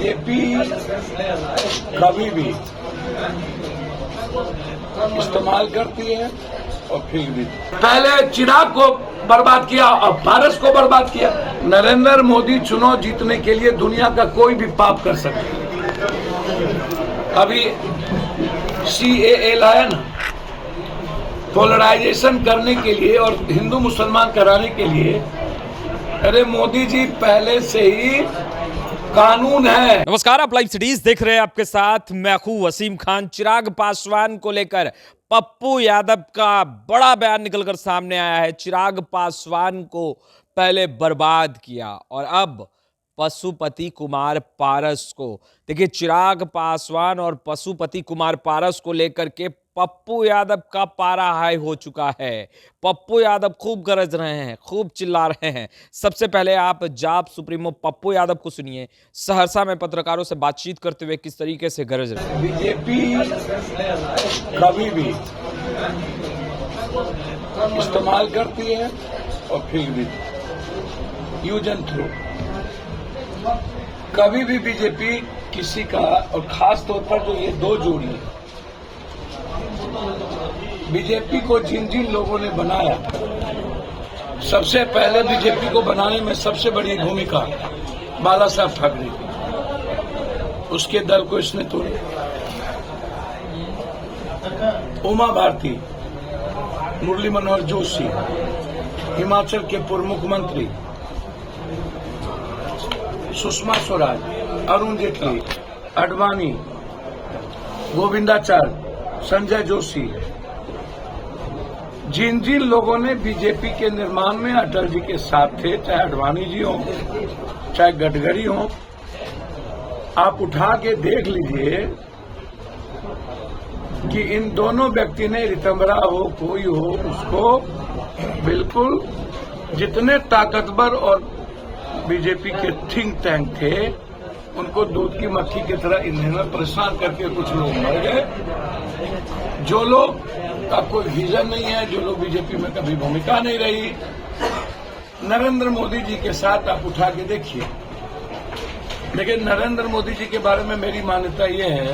BJP कभी भी इस्तेमाल करती है और फिर भी पहले चिराग को बर्बाद किया और पारस को बर्बाद किया। नरेंद्र मोदी चुनाव जीतने के लिए दुनिया का कोई भी पाप कर सकते। अभी CAA लाया ना, पोलराइजेशन करने के लिए और हिंदू मुसलमान कराने के लिए। अरे मोदी जी पहले से ही कानून है। नमस्कार, आप लाइव सिटीज देख रहे हैं। आपके साथ मैं हूं वसीम खान। चिराग पासवान को लेकर पप्पू यादव का बड़ा बयान निकलकर सामने आया है। चिराग पासवान को पहले बर्बाद किया और अब पशुपति कुमार पारस को। देखिए, चिराग पासवान और पशुपति कुमार पारस को लेकर के पप्पू यादव का पारा हाई हो चुका है। पप्पू यादव खूब गरज रहे हैं, खूब चिल्ला रहे हैं। सबसे पहले आप जाप सुप्रीमो पप्पू यादव को सुनिए, सहरसा में पत्रकारों से बातचीत करते हुए किस तरीके से गरज रहे हैं। बीजेपी कभी भी इस्तेमाल करती है और फिर भी यूज एंड थ्रो। कभी भी बीजेपी किसी का, और खास तौर पर जो ये दो जोड़ी है, बीजेपी को जिन जिन लोगों ने बनाया, सबसे पहले बीजेपी को बनाने में सबसे बड़ी भूमिका बाला साहब ठाकरे की। उसके दल को इसने तोड़ा। उमा भारती, मुरली मनोहर जोशी, हिमाचल के पूर्व मुख्यमंत्री सुषमा स्वराज, अरुण जेटली, अडवाणी, गोविंदाचार्य, संजय जोशी, जिन जिन लोगों ने बीजेपी के निर्माण में अटल जी के साथ थे, चाहे अडवाणी जी हो, चाहे गडकरी हो, आप उठा के देख लीजिए कि इन दोनों व्यक्ति ने, रितंबरा हो कोई हो, उसको बिल्कुल जितने ताकतवर और बीजेपी के थिंक टैंक थे, उनको दूध की मक्खी की तरह इन्हें परेशान करके कुछ लोग मर गए। जो लोग का कोई विजन नहीं है, जो लोग बीजेपी में कभी भूमिका नहीं रही, नरेंद्र मोदी जी के साथ आप उठा के देखिए। लेकिन नरेंद्र मोदी जी के बारे में मेरी मान्यता यह है,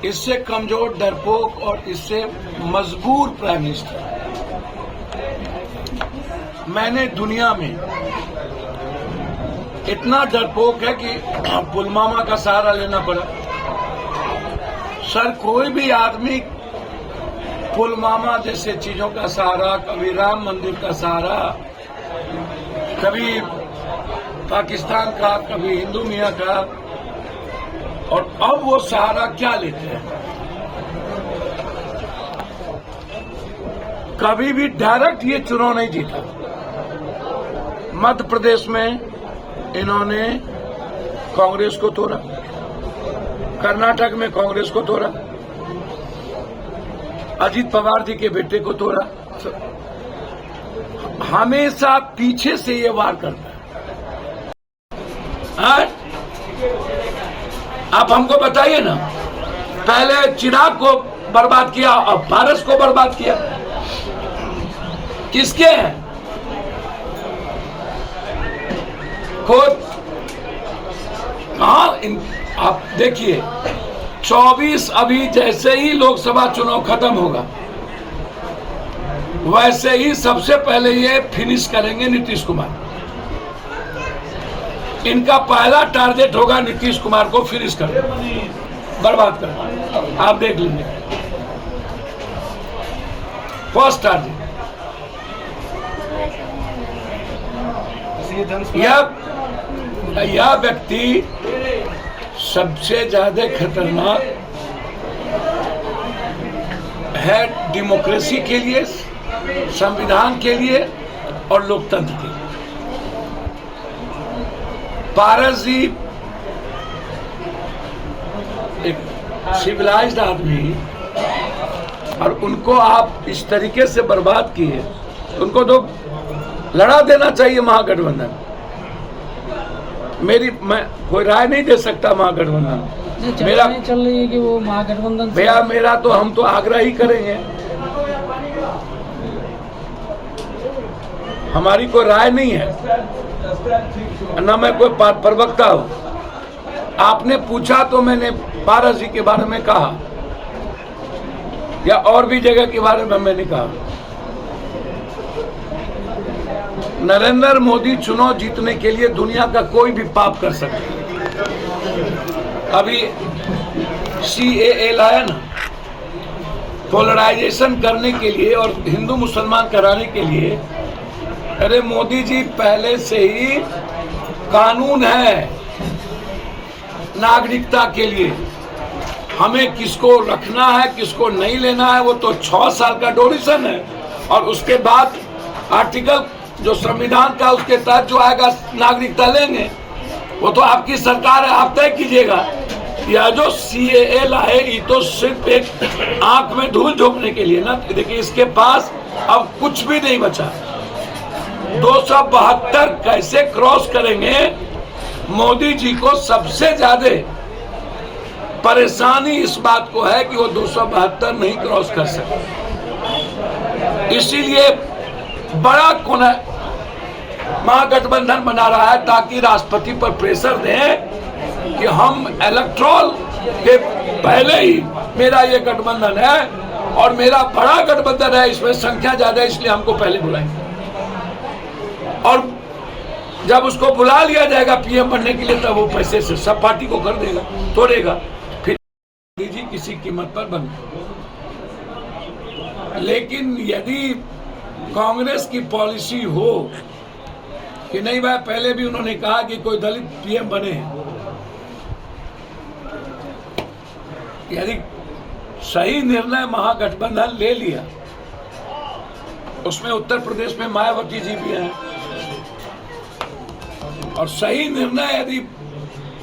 इससे कमजोर, डरपोक और इससे मजबूर प्राइम मिनिस्टर मैंने दुनिया में। इतना डरपोक है कि पुलवामा का सहारा लेना पड़ा। सर, कोई भी आदमी पुलवामा जैसे चीजों का सहारा, कभी राम मंदिर का सहारा, कभी पाकिस्तान का, कभी हिंदू मियां का, और अब वो सहारा क्या लेते हैं। कभी भी डायरेक्ट ये चुनाव नहीं जीता। मध्य प्रदेश में इन्होंने कांग्रेस को तोड़ा, कर्नाटक में कांग्रेस को तोड़ा, अजीत पवार जी के बेटे को तोड़ा। हमेशा पीछे से ये वार करता है। आप हमको बताइए ना, पहले चिराग को बर्बाद किया और पारस को बर्बाद किया। किसके हैं? खुद आप देखिए, 24 अभी जैसे ही लोकसभा चुनाव खत्म होगा, वैसे ही सबसे पहले ये फिनिश करेंगे नीतीश कुमार। इनका पहला टारगेट होगा नीतीश कुमार को फिनिश करना, बर्बाद करना। आप देख लीजिए, फर्स्ट टारगेट। यह व्यक्ति सबसे ज्यादा खतरनाक है डेमोक्रेसी के लिए, संविधान के लिए और लोकतंत्र के लिए। पारस जी एक सिविलाइज्ड आदमी, और उनको आप इस तरीके से बर्बाद किए, उनको तो लड़ा देना चाहिए महागठबंधन। मैं कोई राय नहीं दे सकता महागठबंधन। मेरा चल रही है कि वो महागठबंधन भैया, मेरा तो, हम तो आग्रह ही करेंगे। हमारी कोई राय नहीं है, न मैं कोई प्रवक्ता हूं। आपने पूछा तो मैंने पारस जी के बारे में कहा, या और भी जगह के बारे में मैंने कहा। नरेंद्र मोदी चुनाव जीतने के लिए दुनिया का कोई भी पाप कर सकता है। अभी CAA लाया ना, पोलराइजेशन करने के लिए और हिंदू मुसलमान कराने के लिए। अरे मोदी जी, पहले से ही कानून है नागरिकता के लिए, हमें किसको रखना है किसको नहीं लेना है वो तो 6 साल का ड्यूरेशन है, और उसके बाद आर्टिकल जो संविधान का उसके तहत जो आएगा नागरिकता लेंगे, वो तो आपकी सरकार है, आप तय कीजिएगा। यह जो CAA लाए ये तो सिर्फ एक आंख में धूल झोंकने के लिए ना। देखिए, इसके पास अब कुछ भी नहीं बचा। 272 कैसे क्रॉस करेंगे? मोदी जी को सबसे ज्यादा परेशानी इस बात को है कि वो 272 नहीं क्रॉस कर सकते, इसीलिए बड़ा कोना महागठबंधन बना रहा है ताकि राष्ट्रपति पर प्रेशर दें कि हम इलेक्ट्रोल के पहले ही मेरा ये गठबंधन है और मेरा बड़ा गठबंधन है, इसमें संख्या ज्यादा है, इसलिए हमको पहले बुलाएंगे। और जब उसको बुला लिया जाएगा PM बनने के लिए, तब वो पैसे से सब पार्टी को कर देगा, तोड़ेगा, फिर मोदी जी किसी कीमत पर बन। लेकिन यदि कांग्रेस की पॉलिसी हो कि नहीं भाई, पहले भी उन्होंने कहा कि कोई दलित PM बने, यदि सही निर्णय महागठबंधन ले लिया, उसमें उत्तर प्रदेश में मायावती जी भी हैं, और सही निर्णय यदि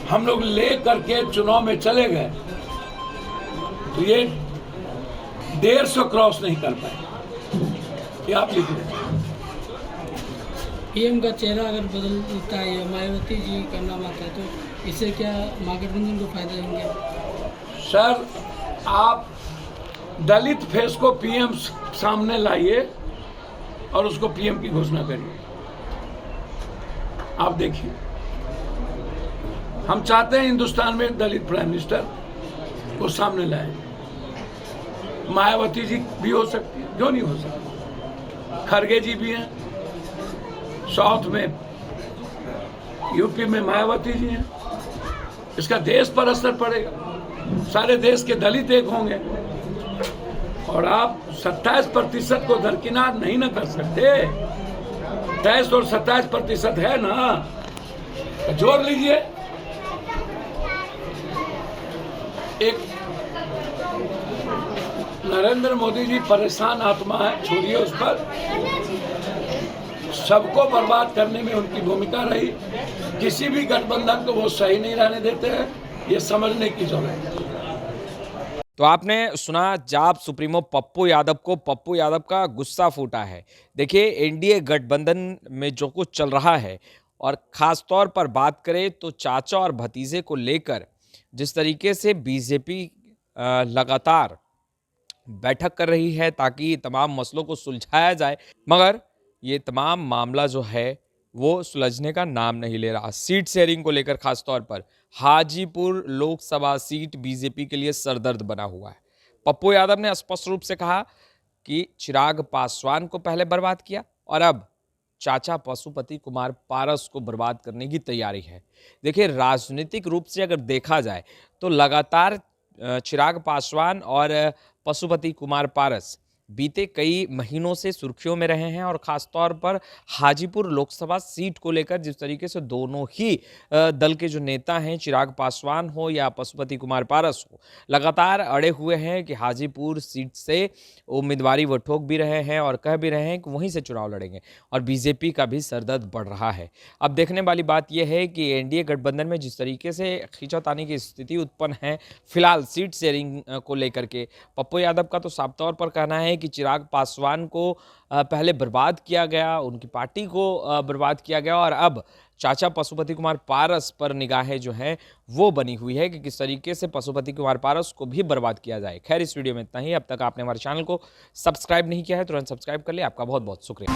हम लोग ले करके चुनाव में चले गए तो ये 150 क्रॉस नहीं कर पाए। ये आप लिख लें। PM का चेहरा अगर बदलता है या मायावती जी का नाम आता है तो इससे क्या महागठबंधन को फायदा होंगे? सर, आप दलित फेस को PM सामने लाइए और उसको PM की घोषणा करिए। आप देखिए, हम चाहते हैं हिंदुस्तान में दलित प्राइम मिनिस्टर को सामने लाए। मायावती जी भी हो सकती है, क्यों नहीं हो सकती? खड़गे जी भी हैं, साउथ में UP में मायावती जी हैं। इसका देश पर असर पड़ेगा, सारे देश के दलित एक होंगे, और आप 27% को दरकिनार नहीं न कर सकते। 23 और 27% है ना, तो जोड़ लीजिए। एक नरेंद्र मोदी जी परेशान आत्मा है, छोड़िए उस पर। सबको बर्बाद करने में उनकी भूमिका रही, किसी भी गठबंधन को वो सही नहीं रहने देते हैं, ये समझने की जरूरत है। तो आपने सुना जाप सुप्रीमो पप्पू यादव को, पप्पू यादव का गुस्सा फूटा है। देखिए, NDA गठबंधन में जो कुछ चल रहा है, और ख़ास तौर पर बात करें तो चाचा और भतीजे को लेकर जिस तरीके से BJP लगातार बैठक कर रही है ताकि तमाम मसलों को सुलझाया जाए, मगर ये तमाम मामला जो है वो सुलझने का नाम नहीं ले रहा। सीट शेयरिंग को लेकर खास तौर पर हाजीपुर लोकसभा सीट BJP के लिए सरदर्द बना हुआ है। पप्पू यादव ने स्पष्ट रूप से कहा कि चिराग पासवान को पहले बर्बाद किया और अब चाचा पशुपति कुमार पारस को बर्बाद करने की तैयारी है। देखिए, राजनीतिक रूप से अगर देखा जाए तो लगातार चिराग पासवान और पशुपति कुमार पारस बीते कई महीनों से सुर्खियों में रहे हैं, और ख़ास तौर पर हाजीपुर लोकसभा सीट को लेकर जिस तरीके से दोनों ही दल के जो नेता हैं, चिराग पासवान हो या पशुपति कुमार पारस हो, लगातार अड़े हुए हैं कि हाजीपुर सीट से उम्मीदवारी वो ठोक भी रहे हैं और कह भी रहे हैं कि वहीं से चुनाव लड़ेंगे, और बीजेपी का भी सरदर्द बढ़ रहा है। अब देखने वाली बात यह है कि एनडीए गठबंधन में जिस तरीके से खींचातानी की स्थिति उत्पन्न है फिलहाल सीट शेयरिंग को लेकर के, पप्पू यादव का तो साफ तौर पर कहना है कि चिराग पासवान को पहले बर्बाद किया गया, उनकी पार्टी को बर्बाद किया गया, और अब चाचा पशुपति कुमार पारस पर निगाहें जो हैं वो बनी हुई है कि किस तरीके से पशुपति कुमार पारस को भी बर्बाद किया जाए। खैर, इस वीडियो में इतना ही। अब तक आपने हमारे चैनल को सब्सक्राइब नहीं किया है, तुरंत सब्सक्राइब कर लिया। आपका बहुत बहुत शुक्रिया।